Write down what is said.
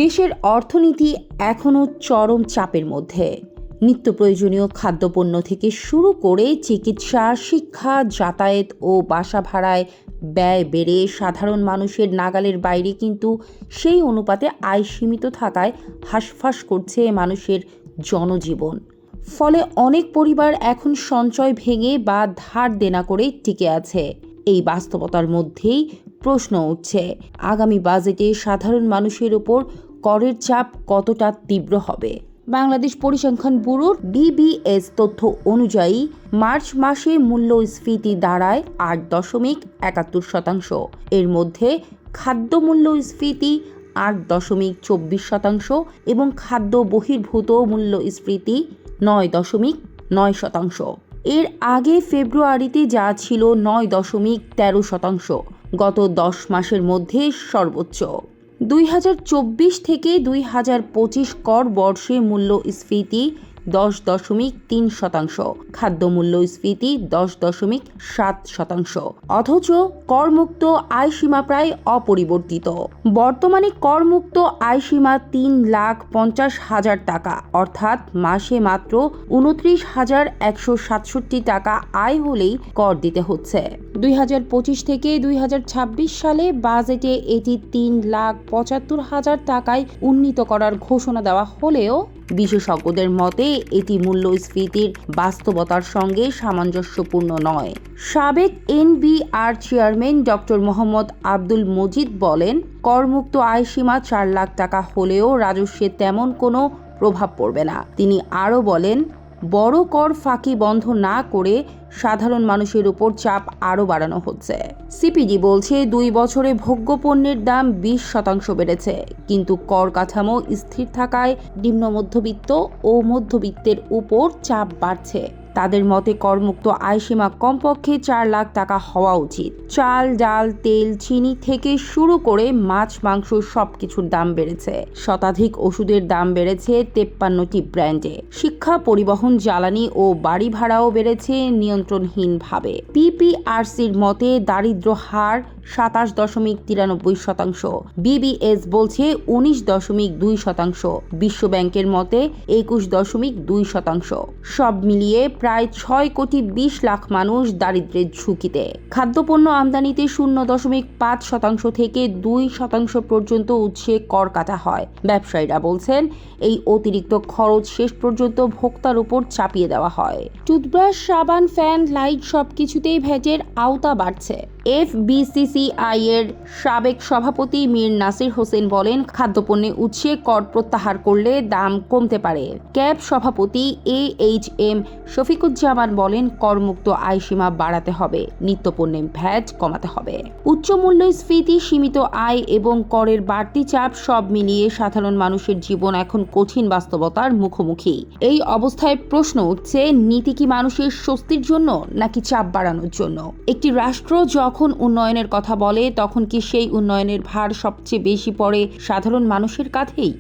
দেশের অর্থনীতি এখনও চরম চাপের মধ্যে। নিত্য প্রয়োজনীয় খাদ্যপণ্য থেকে শুরু করে চিকিৎসা, শিক্ষা, যাতায়াত ও বাসা ভাড়ায় ব্যয় বেড়ে সাধারণ মানুষের নাগালের বাইরে, কিন্তু সেই অনুপাতে আয় সীমিত থাকায় হাঁসফাঁস করছে মানুষের জনজীবন। ফলে অনেক পরিবার এখন সঞ্চয় ভেঙে বা ধার দেনা করে টিকে আছে। এই বাস্তবতার মধ্যেই প্রশ্ন উঠছে, আগামী বাজেটে সাধারণ মানুষের উপর করের চাপ কতটা তীব্র হবে। বাংলাদেশ পরিসংখ্যান ব্যুরোর BBS তথ্য অনুযায়ী মার্চ মাসে মূল্যস্ফীতি দাঁড়ায় 8.71%। এর মধ্যে খাদ্য মূল্যস্ফীতি 8.24% এবং খাদ্য বহির্ভূত মূল্যস্ফীতি 9.9%। এর আগে ফেব্রুয়ারিতে যা ছিল 9.13%, গত 10 মাসের মধ্যে সর্বোচ্চ। 2024 থেকে 2025 কর বর্ষে মূল্যস্ফীতি 10.3%, খাদ্য মূল্যস্ফীতি 10.7%। অথচ করমুক্ত আয়সীমা প্রায় অপরিবর্তিত। বর্তমানে করমুক্ত আয়সীমা 3,50,000 টাকা, অর্থাৎ মাসে মাত্র 29,167 টাকা আয় হলেই কর দিতে হচ্ছে। 2025 থেকে 2026 সালে বাজেটে এটি 3,75,000 টাকায় উন্নীত করার ঘোষণা দেওয়া হলেও বিশেষজ্ঞদের মতে এটি মূল্যস্ফীতির বাস্তবতার সঙ্গে সামঞ্জস্যপূর্ণ নয়। সাবেক NBR chairman doctor Mohammad Abdul Majid বলেন, করমুক্ত আয়সীমা 4 লাখ টাকা হলেও রাজস্বে তেমন কোনো প্রভাব পড়বে না। তিনি আরও বলেন, বড় কর ফাঁকি বন্ধ না করে সাধারণ মানুষের উপর চাপ আরও বাড়ানো হচ্ছে। CPD বলছে, 2 বছরে ভোগ্যপণ্যের দাম 20% বেড়েছে, কিন্তু কর কাঠামো স্থির থাকায় নিম্ন মধ্যবিত্ত ও মধ্যবিত্তের উপর চাপ বাড়ছে। তাদের মতে করমুক্ত আয়সীমা কমপক্ষে 4 লাখ টাকা হওয়া উচিত। চাল, ডাল, তেল, চিনি থেকে শুরু করে মাছ, মাংস সবকিছুর দাম বেড়েছে। শতাধিক ওষুধের দাম বেড়েছে 53টি ব্র্যান্ডে। শিক্ষা, পরিবহন, জ্বালানি ও বাড়ি ভাড়াও বেড়েছে নিয়ন্ত্রণহীনভাবে। PPRCর মতে দারিদ্র্য হার 27.93%, BBS বলছে 19.2%, বিশ্বব্যাংকের মতে 21.2%। সব মিলিয়ে প্রায় 6,20 লাখ মানুষ দারিদ্র্যের ঝুঁকিতে। খাদ্যপণ্য আমদানিতে 0.5% থেকে 2% পর্যন্ত উৎসে কর কাটা হয়। ব্যবসায়ীরা বলছেন, এই অতিরিক্ত খরচ শেষ পর্যন্ত ভোক্তার উপর চাপিয়ে দেওয়া হয়। টুথব্রাশ, সাবান, ফ্যান, লাইট সবকিছুতেই ভ্যাটের আওতা বাড়ছে। FBCCI এর সাবেক সভাপতি মীর নাসির হোসেন বলেন, খাদ্যপণ্যে উৎসে কর প্রত্যাহার করলে দাম কমতে পারে। ক্যাব সভাপতি AHM শফিকুজ্জামান বলেন, করমুক্ত আয়সীমা বাড়াতে হবে, নিত্যপণ্যে ভ্যাট কমাতে হবে। উচ্চ মূল্যস্ফীতি, সীমিত আয় এবং করের বাড়তি চাপ সব মিলিয়ে সাধারণ মানুষের জীবন এখন কঠিন বাস্তবতার মুখোমুখি। এই অবস্থায় প্রশ্ন উঠছে, নীতি কি মানুষের স্বস্তির জন্য নাকি চাপ বাড়ানোর জন্য? একটি রাষ্ট্র যখন উন্নয়নের কথা বলে, তখন কি সেই উন্নয়নের ভার সবচেয়ে বেশি পড়ে সাধারণ মানুষের কাঁধেই?